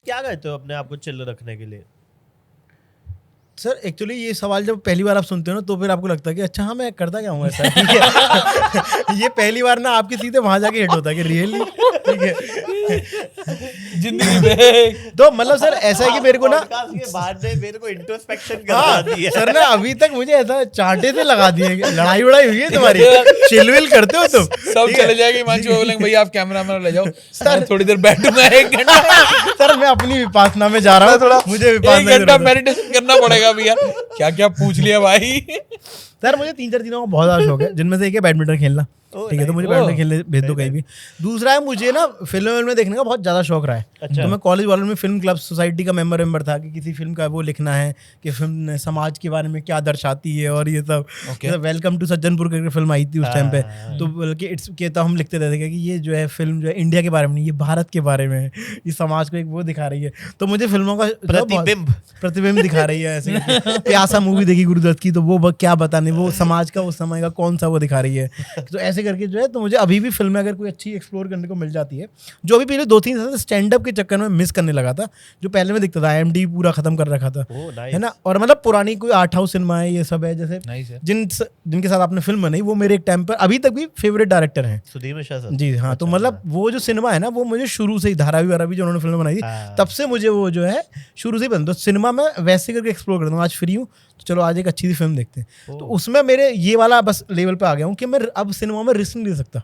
क्या करते हो अपने आप को चिल रखने के लिए? सर एक्चुअली ये सवाल जब पहली बार आप सुनते हो ना तो फिर आपको लगता है कि अच्छा हाँ मैं करता क्या हूँ ऐसा, ठीक है। ये पहली बार ना आपके सीधे वहां जाके हिट होता है कि रियली, ठीक है। जिंदगी में तो मतलब सर ऐसा है कि मेरे को ना Podcast के बाद ने मेरे को इंट्रोस्पेक्शन करवा दिया। सर ना अभी तक मुझे ऐसा चांटे से लगा दिए कि लड़ाई वड़ाई हुई है तुम्हारी, चिलविल करते हो तुम, सब चले जाएंगे, हिमांशु बोलेंगे भैया आप कैमरा में ले जाओ सर, थोड़ी देर बैठूंगा 1 घंटा। सर मैं अपनी विपासना में जा रहा हूँ, मुझे 1 विपासना घंटा मेडिटेशन करना पड़ेगा भैया। क्या क्या पूछ लिया भाई। सर मुझे 3-4 चीज़ों का बहुत ज़्यादा शौक है, जिनमें से एक है बैडमिंटन खेलना, ठीक है। तो मुझे बैडमिंटन खेलने भेज दो कहीं भी। दूसरा है मुझे ना फिल्म में देखने का बहुत ज़्यादा शौक रहा है। अच्छा। तो मैं कॉलेज वालों में फिल्म क्लब सोसाइटी का मेंबर था कि किसी फिल्म का वो लिखना है कि फिल्म ने समाज के बारे में क्या दर्शाती है और ये सब। वेलकम टू सज्जनपुर करके फिल्म आई थी उस टाइम पे, तो बल्कि इट्स के तो हम लिखते रहते कि ये जो है फिल्म जो है इंडिया के बारे में नहीं, ये भारत के बारे में है, ये समाज को एक वो दिखा रही है। तो मुझे फिल्मों का प्रतिबिंब दिखा रही है। ऐसे प्यासा मूवी देखी गुरुदत्त की, तो वो क्या बताने, वो समाज का उस समय का कौन सा वो दिखा रही है। तो ऐसे करके जो है, तो मुझे अभी भी फिल्में अगर कोई अच्छी एक्सप्लोर करने को मिल जाती है, जो अभी पहले 2-3 साल स्टैंड अप के चक्कर में मिस करने लगा था, जो पहले में दिखता था, IMDb पूरा खत्म कर रखा था, है ना। और मतलब पुरानी कोई आर्ट हाउस सिनेमा है, ये सब है, जैसे जिनके साथ आपने फिल्म बनाई, वो मेरे एक टाइम पर अभी तक भी फेवरेट डायरेक्टर हैं, सुधीर मिश्रा सर जी हाँ। तो मतलब वो जो सिनेमा है ना, वो मुझे शुरू से ही धारावी वारावी जो उन्होंने फिल्म बनाई थी, तब से मुझे वो जो है शुरू से ही पसंद। तो सिनेमा में वैसे करके एक्सप्लोर करता हूँ। आज फ्री हूँ तो चलो आज एक अच्छी सी फिल्म देखते हैं, तो उसमें मेरे ये वाला बस लेवल पे आ गया हूँ कि मैं अब सिनेमा में रिस्क नहीं ले सकता।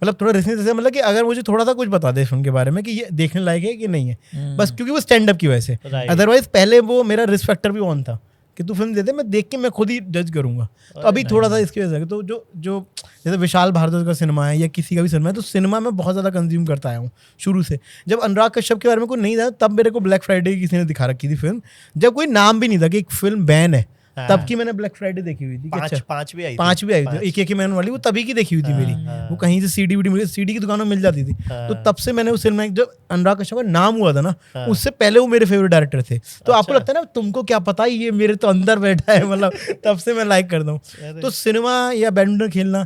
मतलब थोड़ा रिस्क नहीं ले सकता, मतलब कि अगर मुझे थोड़ा सा कुछ बता दे फिल्म के बारे में कि ये देखने लायक है कि नहीं है, बस क्योंकि वो स्टैंड अप की वजह से। अदरवाइज पहले वो मेरा रिस्क फैक्टर भी ऑन था कि तू फिल्म दे दे, मैं देख के मैं खुद ही जज करूंगा। तो अभी थोड़ा सा इसकी वजह से तो जो जैसे विशाल भारद्वाज का सिनेमा है या किसी का भी सिनेमा है, तो सिनेमा में बहुत ज़्यादा कंज्यूम करता आया हूँ शुरू से। जब अनुराग कश्यप के बारे में कोई नहीं था, तब मेरे को ब्लैक फ्राइडे किसी ने दिखा रखी थी फिल्म, जब कोई नाम भी नहीं था कि एक फिल्म बैन है, तब की मैंने ब्लैक फ्राइडे देखी हुई थी। पांच भी आई थी, एक मैन वाली, वो तभी की देखी हुई थी मेरी। वो कहीं से सीडी की दुकानों में मिल जाती थी, तो तब से मैंने उस फिल्म में जब अनुराग कश्यप का नाम हुआ था ना, उससे पहले वो मेरे फेवरेट डायरेक्टर थे। तो आपको लगता है ना तुमको क्या पता, ये मेरे तो अंदर बैठा है, मतलब तब से मैं लाइक करता हूँ। तो सिनेमा या बैडमिंटन खेलना,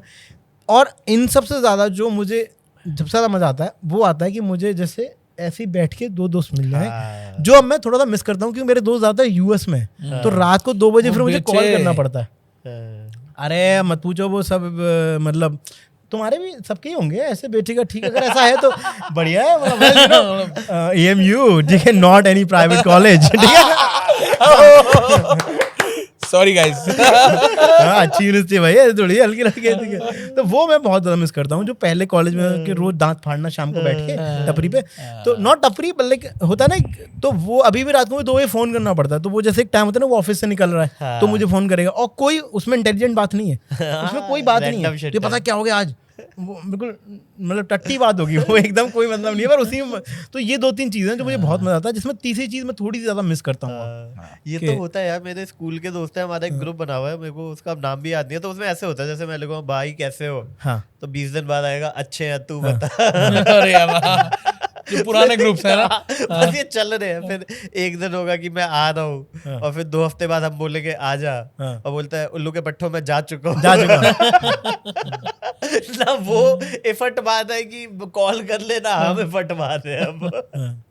और इन सबसे ज़्यादा जो मुझे सबसे ज़्यादा मज़ा आता है, वो आता है कि मुझे जैसे ऐसे ही बैठ के 2 दोस्त मिल जाए, जो अब मैं थोड़ा सा मिस करता हूँ क्योंकि मेरे दोस्त ज़्यादा US में, तो रात को 2 बजे फिर मुझे कॉल करना पड़ता है। अरे मत पूछो, वो सब मतलब तुम्हारे भी सबके ही होंगे ऐसे बेटे का, ठीक है। अगर ऐसा है तो बढ़िया है, मतलब AMU, ठीक है, नॉट एनी प्राइवेट कॉलेज, ठीक है। Sorry guys. अच्छी यूनिवर्सिटी भाई, थोड़ी हल्की लड़की है। तो वो मैं बहुत ज्यादा मिस करता हूँ, जो पहले कॉलेज में कि रोज दांत फाड़ना शाम को बैठ के टपरी पे, तो नॉट टपरी बल्कि होता ना, तो वो अभी भी रात को 2 बजे फोन करना पड़ता है। तो वो जैसे एक टाइम होता है ना, वो ऑफिस से निकल रहा है तो मुझे फोन करेगा, और कोई उसमें इंटेलिजेंट बात नहीं है, उसमें कोई बात नहीं है, तुझे पता क्या हो गया आज, वो बिल्कुल मतलब टट्टी बात होगी, वो एकदम कोई मतलब नहीं है, पर उसी में। तो ये 2-3 चीज़ें जो मुझे बहुत मजा आता है, जिसमें तीसरी चीज़ मैं थोड़ी सी ज़्यादा मिस करता हूँ। ये तो होता है यार, मेरे स्कूल के दोस्त है, हमारा एक ग्रुप बना हुआ है, मेरे को उसका नाम भी याद नहीं है। तो उसमें ऐसे होता है, जैसे मैं लिखूंगा भाई कैसे हो, हाँ, तो 20 दिन बाद आएगा अच्छे हैं तू बता। अरे यार जो पुराने ग्रुप्स हैं ना, बस ये चल रहे हैं। फिर एक दिन होगा कि मैं आ रहा हूँ, और फिर 2 हफ्ते बाद हम बोलेंगे आ जा, और बोलता है उल्लू के पट्टों में जा चुका हूँ ना। वो एफर्ट बात है कि कॉल कर लेना, हम एफर्ट मार रहे हैं अब।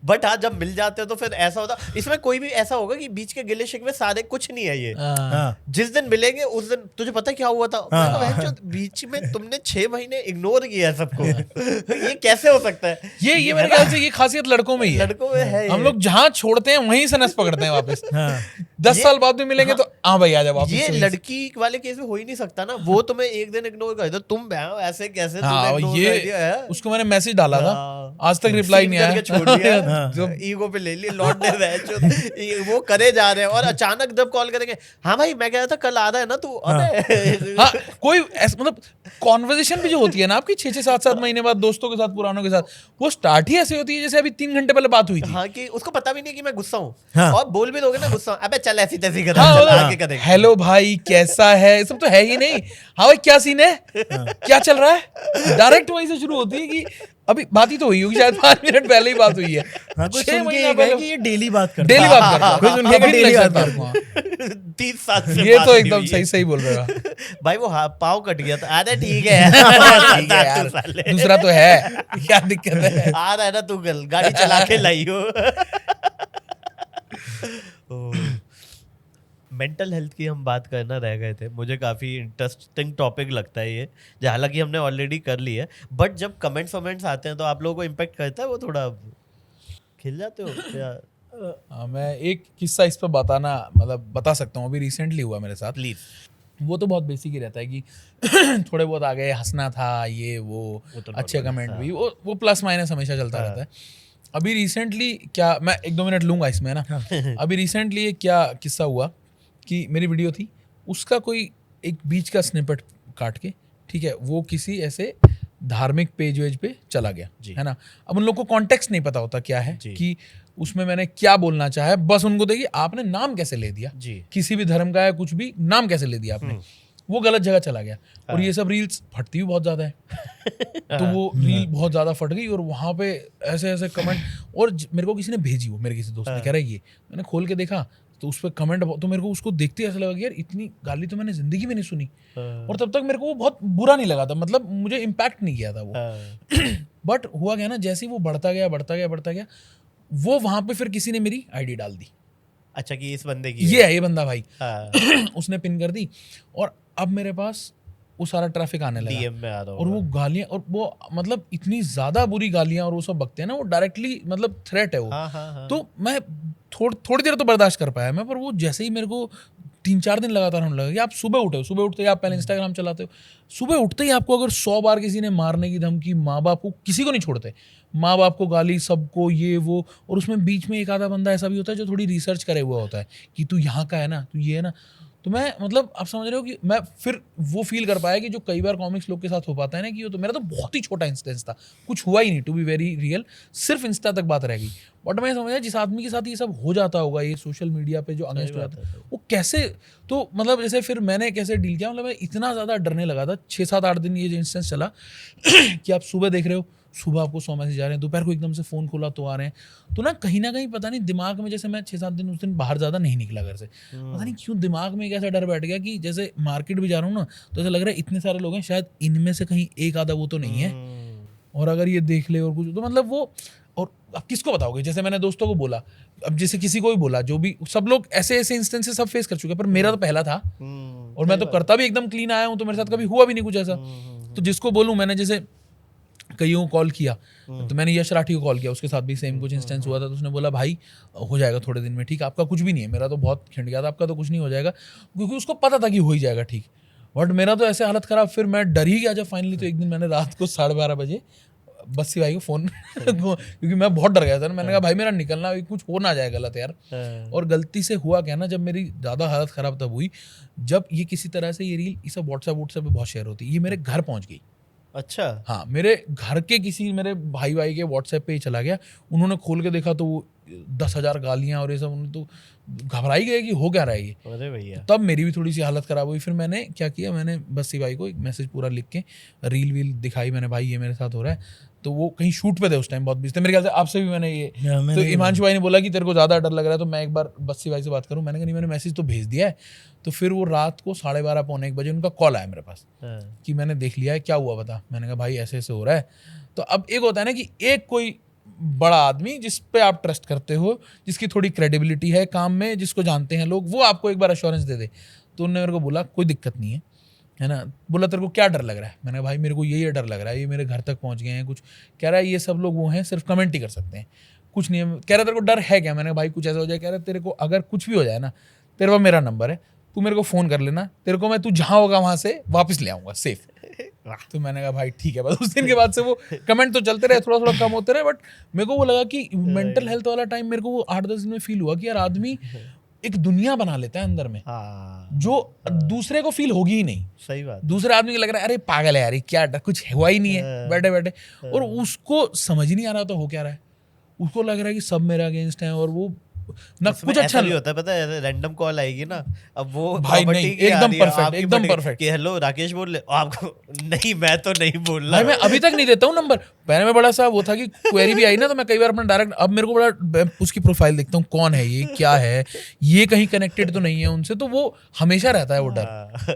बट हाँ, जब मिल जाते हो तो फिर ऐसा होता, इसमें कोई भी ऐसा होगा कि बीच के गिले शिकवे सारे कुछ नहीं है ये। जिस दिन मिलेंगे उस दिन तुझे पता क्या हुआ था, बीच में तुमने 6 महीने इग्नोर किया है सबको। ये कैसे हो सकता है? ये मेरे ख्याल से ये खासियत लड़कों में ही है। लड़कों में है, हम लोग जहाँ छोड़ते हैं वहीं से नस पकड़ते हैं वापस। 10 साल बाद भी मिलेंगे तो हाँ भाई आ जा वापस। ये लड़की वाले केस में हो ही नहीं सकता ना, वो तुम्हें एक दिन इग्नोर कर दो, तुम ऐसे कैसे ये उसको मैंने मैसेज डाला था, आज तक रिप्लाई नहीं आया। जो ईगो पे ले लिए लौटने वो करे जा रहे हैं, और अचानक जब कॉल करेंगे, हाँ भाई मैं कह रहा था कल आ रहा है ना तू। हाँ, कोई मतलब कॉन्वर्सेशन भी जो होती है ना आपकी 6-6, 7-7 महीने बाद दोस्तों के साथ, पुरानों के साथ, वो स्टार्ट ही ऐसे होती है जैसे अभी 3 घंटे पहले बात हुई थी। हाँ, कि उसको पता भी नहीं कि मैं गुस्सा हूँ, और बोल भी दोगे ना गुस्सा, अबे चल ऐसी तैसी करेंगे। हेलो भाई कैसा है, सब तो है ही नहीं। हाँ भाई क्या सीन है, क्या चल रहा है, डायरेक्ट वहीं से शुरू होती है कि अभी बात ही तो हुई होगी शायद 5 मिनट पहले ही बात हुई है। हाँ, कोई 6 सुन के महीना ये कहे पहले कि ये डेली बात करता डेली बात करता कोई सुन के अभी daily लग बात सकता करता है। 30 साल से ये बात तो नहीं एकदम हुई सही है। सही बोल रहे हो। भाई वो पाँव कट गया था। अरे ठीक है ठीक है यार, साले। दूसरा तो है, क्या दिक्कत है। आ रहा है ना तू कल गाड़ी चला के लाई हो। मेंटल हेल्थ की हम बात करना रह गए थे। मुझे काफ़ी इंटरेस्टिंग टॉपिक लगता है ये, जो हालांकि हमने ऑलरेडी कर ली है, बट जब कमेंट्स वमेंट्स आते हैं तो आप लोगों को इम्पेक्ट करता है, वो थोड़ा खिल जाते हो या मैं एक किस्सा इस पर बता सकता हूँ, अभी रिसेंटली हुआ मेरे साथ। प्लीज? वो तो बहुत बेसिक ही रहता है कि थोड़े बहुत आ गए, हंसना था, ये वो तो अच्छे normal कमेंट है, भी, वो प्लस माइनस हमेशा चलता रहता है। अभी रिसेंटली क्या, मैं 1-2 मिनट लूंगा इसमें ना। अभी रिसेंटली क्या किस्सा हुआ कि मेरी वीडियो थी, उसका कोई एक बीच का स्निपेट काट के, ठीक है, वो किसी ऐसे धार्मिक पेज वेज पे चला गया, है ना। अब उन लोग को कॉन्टेक्स्ट नहीं पता होता क्या है कि उसमें मैंने क्या बोलना चाहा है, बस उनको देखिए आपने नाम कैसे ले दिया जी। किसी भी धर्म का है, कुछ भी नाम कैसे ले दिया आपने, वो गलत जगह चला गया। और ये सब रील्स फटती भी बहुत ज्यादा है। तो वो रील बहुत ज्यादा फट गई और वहां पे ऐसे ऐसे कमेंट, और मेरे को किसी ने भेजी, वो मेरे किसी दोस्त ने, कह रहा है ये, मैंने खोल के देखा तो उस पर कमेंट, तो मेरे को उसको देखते ऐसा लगा कि यार इतनी गाली तो मैंने जिंदगी में नहीं सुनी। और तब तक मेरे को वो बहुत बुरा नहीं लगा था, मतलब मुझे इम्पैक्ट नहीं किया था वो। बट हुआ क्या ना, जैसे ही वो बढ़ता गया, वो वहां पे फिर किसी ने मेरी आईडी डाल दी। अच्छा कि इस बंदे की ये है ये बंदा भाई। हाँ। उसने पिन कर दी और अब मेरे पास वो सारा ट्रैफिक आने लगा, DM में आ रहा और वो गालियां, और वो मतलब इतनी ज्यादा बुरी गालियां, और वो सब बकते हैं ना, वो डायरेक्टली मतलब थ्रेट है वो। हाँ। तो मैं थोड़ी देर तो बर्दाश्त कर पाया मैं, पर वो जैसे ही मेरे को 3-4 दिन लगातार होने लगा कि आप सुबह उठते ही आप पहले इंस्टाग्राम चलाते हो, सुबह उठते ही आपको अगर 100 बार किसी ने मारने की धमकी, माँ बाप को, किसी को नहीं छोड़ते, माँ बाप को गाली, सबको ये वो, और उसमें बीच में एक आधा बंदा ऐसा भी होता है जो थोड़ी रिसर्च करे हुआ होता है कि तू यहाँ का है ना, तू ये है ना। तो मैं मतलब आप समझ रहे हो कि मैं फिर वो फील कर पाया कि जो कई बार कॉमिक्स लोग के साथ हो पाता है ना, कि तो मेरा तो बहुत ही छोटा इंस्टेंस था, कुछ हुआ ही नहीं, टू बी वेरी रियल, सिर्फ इंस्टा तक बात रह गई। बट मैं समझा जिस आदमी के साथ ये सब हो जाता होगा, ये सोशल मीडिया पे जो अगेंस्ट हो जाता है, वो कैसे, तो मतलब जैसे फिर मैंने कैसे डील किया, मतलब मैं इतना ज़्यादा डरने लगा था। 6-7-8 दिन ये जो इंस्टेंस चला कि आप सुबह देख रहे हो, सुबह आपको 100 मैसेज आ रहे हैं, दोपहर को एकदम से फ़ोन खोला तो आ रहे हैं, तो ना कहीं पता नहीं दिमाग में, जैसे मैं 6-7 दिन उस दिन बाहर ज़्यादा नहीं निकला घर से, पता नहीं क्यों दिमाग में एक ऐसा डर बैठ गया कि जैसे मार्केट भी जा रहा हूँ ना, तो ऐसा लग रहा है इतने सारे लोग हैं, शायद इनमें से कहीं एक आधा वो तो नहीं है, और अगर ये देख ले और कुछ, तो मतलब वो, और अब किसको बताओगे, जैसे मैंने दोस्तों को बोला, अब जैसे किसी को भी बोला, जो भी, सब लोग ऐसे इंस्टेंसेस सब फेस कर चुके हैं, पर मेरा तो पहला था, और मैं तो करता भी एकदम क्लीन आया हूँ, तो मेरे साथ कभी हुआ भी नहीं कुछ ऐसा। तो जिसको बोलूँ, मैंने जैसे कईयों को कॉल किया, तो मैंने यश राठी को कॉल किया, उसके साथ भी सेम कुछ इंस्टेंस हुआ था, तो उसने बोला भाई हो जाएगा थोड़े दिन में ठीक, आपका कुछ भी नहीं है, मेरा तो बहुत खिंड गया था, आपका तो कुछ नहीं हो जाएगा, क्योंकि उसको पता था कि हो ही जाएगा ठीक। बट मेरा तो ऐसे हालत खराब, फिर मैं डर ही गया जब फाइनली, तो एक दिन मैंने रात को 12:30 बजे बस्सी भाई को फोन क्योंकि मैं बहुत डर गया था, मैंने कहा भाई मेरा निकलना, कुछ हो ना जाए गलत यार। और गलती से हुआ क्या ना, जब मेरी ज़्यादा हालत ख़राब तब हुई जब ये किसी तरह से ये रील, ये सब व्हाट्सएप पे बहुत शेयर होती है, ये मेरे घर पहुंच गई। अच्छा। हाँ, मेरे घर के किसी मेरे भाई के व्हाट्सएप पे ही चला गया, उन्होंने खोल के देखा तो वो 10,000 गालियाँ और ये सब, उन्होंने तो घबराई गए कि हो क्या रहा है ये। अरे भैया, तब मेरी भी थोड़ी सी हालत ख़राब हुई। फिर मैंने क्या किया, मैंने बस्सी भाई को एक मैसेज पूरा लिख के रील वील दिखाई, मैंने भाई ये मेरे साथ हो रहा है, तो वो कहीं शूट पे थे उस टाइम, बहुत बिजी थे मेरे ख्याल से, आपसे भी मैंने ये, तो हिमांशु भाई ने बोला कि तेरे को ज़्यादा डर लग रहा है तो मैं एक बार बस्सी भाई से बात करूँ, मैंने कहा नहीं, मैंने मैसेज तो भेज दिया है। तो फिर वो रात को 12:30-1 बजे उनका कॉल आया मेरे पास कि मैंने देख लिया है, क्या हुआ बता। मैंने कहा भाई ऐसे ऐसे हो रहा है। तो अब एक होता है ना कि एक कोई बड़ा आदमी जिस पे आप ट्रस्ट करते हो, जिसकी थोड़ी क्रेडिबिलिटी है काम में, जिसको जानते हैं लोग, वो आपको एक बार अश्योरेंस दे दे। तो उन्होंने मेरे को बोला कोई दिक्कत नहीं है ना। बोला तेरे को क्या डर लग रहा है? मैंने कहा भाई मेरे को ये डर लग रहा है, ये मेरे घर तक पहुंच गए हैं कुछ। कह रहा है ये सब लोग वो हैं, सिर्फ कमेंट ही कर सकते हैं, कुछ नहीं है। कह रहा तेरे को डर है क्या? मैंने कहा भाई कुछ ऐसा हो जाए। कह रहा तेरे को अगर कुछ भी हो जाए ना, तेरे पास मेरा नंबर है, तू मेरे को फ़ोन कर लेना, तेरे को मैं तू जहाँ होगा वहाँ से वापस ले आऊँगा सेफ। तो मैंने कहा भाई ठीक है। बस उस दिन के बाद से वो कमेंट तो चलते रहे, थोड़ा थोड़ा कम होते रहे, बट मेरे को वो लगा कि मेंटल हेल्थ वाला टाइम मेरे को वो 8-10 दिन में फील हुआ कि यार आदमी एक दुनिया बना लेता है अंदर में, जो दूसरे को फील होगी ही नहीं। सही बात। दूसरे आदमी को लग रहा है अरे पागल है यार, क्या कुछ हुआ ही नहीं है बैठे बैठे, और उसको समझ नहीं आ रहा तो हो क्या रहा है। उसको लग रहा है कि सब मेरे अगेंस्ट हैं, और वो ना उसमें कुछ अच्छा ऐसा भी नहीं होता है, पता है, रैंडम कॉल आएगी ना, अब वो भाई property नहीं, की आ एकदम रही है, perfect, आपकी एकदम property perfect। कि हेलो राकेश बोल ले, आपको नहीं, मैं तो नहीं बोल भाई रहा। मैं अभी तक नहीं देता हूँ नंबर। पहले में बड़ा सा वो था कि क्वेरी भी आई ना तो मैं कई बार अपना डायरेक्ट, अब मेरे को बड़ा उसकी प्रोफाइल देखता हूँ, कौन है ये, क्या है ये, कहीं कनेक्टेड तो नहीं है उनसे, तो वो हमेशा रहता है वो डर। हाँ।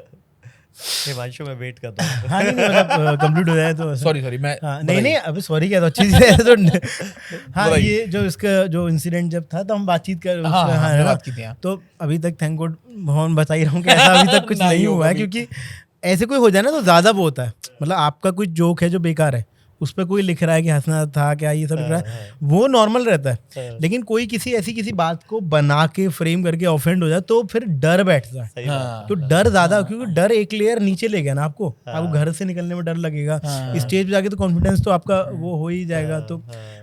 हिमांशु मैं वेट करता हूँ। हाँ नहीं मतलब कंप्लीट हो जाए तो सॉरी मैं हाँ, नहीं अभी सॉरी क्या तो अच्छी चीज है तो हाँ बताइए। ये जो इसका जो इंसिडेंट जब था तो हम बातचीत कर हाँ, उसमें, हमने है ना? बात की थी, हाँ। तो अभी तक थैंक गॉड भगवान बता ही रहा हूँ कि ऐसा अभी तक कुछ नहीं नहीं होगा हुआ है, अभी। क्योंकि ऐसे कोई हो जाए ना तो ज्यादा वो होता है, मतलब आपका कुछ जोक है जो बेकार है, उस पर कोई लिख रहा है कि हंसना था क्या, ये सब लिख रहा है, वो नॉर्मल रहता है, लेकिन कोई किसी बात को बना के फ्रेम करके ऑफेंड हो जाए तो फिर डर बैठता है। सही बात। हाँ, तो डर ज्यादा, क्योंकि डर एक लेयर नीचे ले गया ना आपको, आपको घर से निकलने में डर लगेगा, हाँ। स्टेज पे जाके तो कॉन्फिडेंस तो आपका वो हो ही जाएगा। तो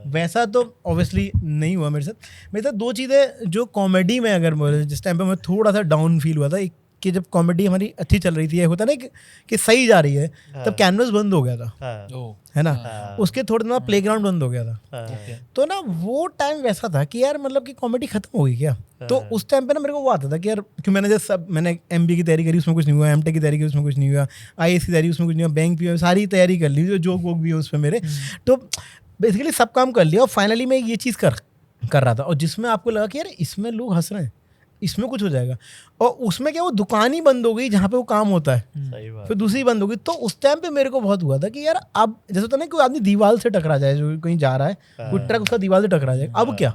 वैसा तो ऑब्वियसली नहीं हुआ मेरे साथ दो चीज़ें जो कॉमेडी में अगर बोले, जिस टाइम पे मैं थोड़ा सा डाउन फील हुआ था, एक कि जब कॉमेडी हमारी अच्छी चल रही थी, ये होता ना कि सही जा रही है, तब कैनवस बंद हो गया था, हाँ, ओ, है ना, हाँ। उसके थोड़े दिन प्लेग्राउंड बंद हो गया था, हाँ, तो ना वो टाइम वैसा था कि यार मतलब कि कॉमेडी खत्म हो गई क्या। तो उस टाइम पे ना मेरे को वो आता था कि यार, क्योंकि मैंने MBA की तैयारी करी, उसमें कुछ नहीं हुआ, MTech की तैयारी करी, उसमें कुछ नहीं हुआ, IAS की तैयारी, उसमें कुछ नहीं हुआ, बैंक भी सारी तैयारी कर ली, जो जोक वोक भी है उसमें मेरे, तो बेसिकली सब काम कर लिया और फाइनली मैं ये चीज़ कर रहा था, और जिसमें आपको लगा कि यार इसमें लोग हंस रहे हैं, इसमें कुछ हो जाएगा, और उसमें क्या वो दुकान ही बंद हो गई जहाँ पे वो काम होता है, सही बात। फिर दूसरी बंद हो गई। तो उस टाइम पे मेरे को बहुत हुआ था कि यार अब जैसे होता है ना, कोई आदमी दीवार से टकरा जाए, जो कहीं जा रहा है, कोई ट्रक उसका दीवार से टकरा जाए, अब क्या,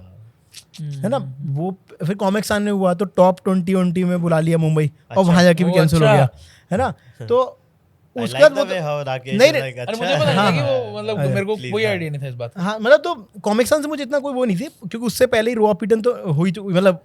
है ना। वो फिर कॉमिक्स आने हुआ तो टॉप 20 में बुला लिया मुंबई, और वहाँ जाके भी ओ, कैंसिल हो अच्छा। गया, है ना, तो I उसके like बाद the वो way how Rakesh नहीं, is नहीं, like, अरे अच्छा मुझे पता है। नहीं था कि हाँ, वो मतलब हाँ, मेरे को please, कोई हाँ। आइडिया नहीं था इस बात का। हाँ मतलब तो कॉमिक्स से मुझे इतना कोई वो नहीं थी, क्योंकि उससे पहले ही रो पीटन तो हुई, तो मतलब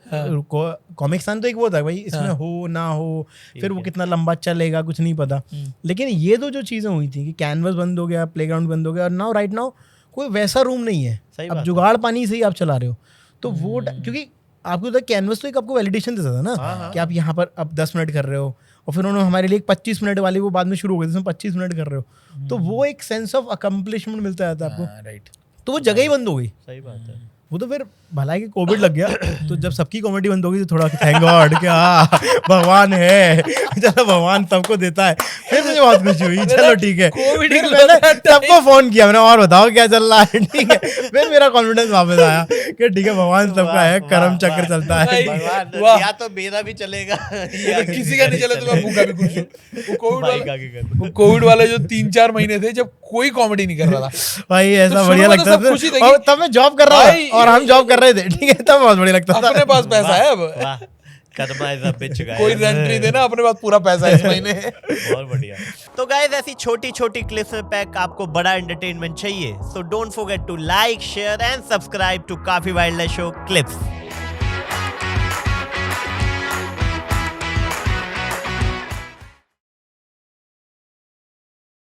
कॉमिक्स तो एक वो था भाई, इसमें हो ना हो, फिर वो कितना लंबा चलेगा कुछ नहीं पता, लेकिन ये जो चीज़ें हुई थी कि कैनवस बंद हो गया, प्लेग्राउंड बंद हो गया, और नाउ राइट नाउ कोई वैसा रूम नहीं है, सही अब बात है। जुगाड़ पानी से ही आप चला रहे हो, तो वो क्योंकि आपको तो कैनवस तो एक आपको वैलिडेशन देता था ना कि आप यहाँ पर अब 10 मिनट कर रहे हो, और फिर उन्होंने हमारे लिए एक 25 मिनट वाली वो बाद में शुरू हो गई, जिसमें 25 मिनट कर रहे हो, तो वो एक सेंस ऑफ अकम्पलिशमेंट मिलता है आपको, राइट। तो वो जगह ही बंद हो गई। सही बात है। वो तो फिर भलाई कि कोविड लग गया, तो जब सबकी कॉमेडी बंद हो गई तो थोड़ा थैंक गॉड कि हाँ भगवान है, चलो भगवान सबको देता है, फिर मुझे बहुत खुशी हुई, चलो ठीक है, कोविड फिर के मैंने लौटा सबको फोन किया, मैंने और बताओ क्या चल रहा है, ठीक है, फिर मेरा कॉन्फिडेंस वापस आया कि ठीक है भगवान सबका है, वाह, कर्म वाह, चक्र वाह। चलता है। भाई, भगवान, वाह। या तो मेरा भी चलेगा या किसी का नहीं चला तो मैं भूखा भी खुश हूँ। वो कोविड भाई वाला, का क्या करूं? वो कोविड वाले जो 3-4 महीने थे जब कोई कॉमेडी नहीं कर रहा था, भाई ऐसा तो बढ़िया शुरू में तो लगता सब खुशी था, थी और कि तब मैं जॉब कर रहा भाई, था और हम जॉब कर रहे थे, ठीक है, तब बहुत बढ़िया लगता था। अपने पास पैसा है अब, वाह, karma is a bitch guys. कोई रेंट नहीं देना, अपने पास पूरा पैसा है इस महीने। बहुत बढ़िया। तो गाइस ऐसी छोटी छोटी क्लिप्स में पैक आपको बड़ा एंटरटेनमेंट चाहिए, so don't forget to like, share and subscribe to काफी वाइल्ड लाइफ शो क्लिप्स।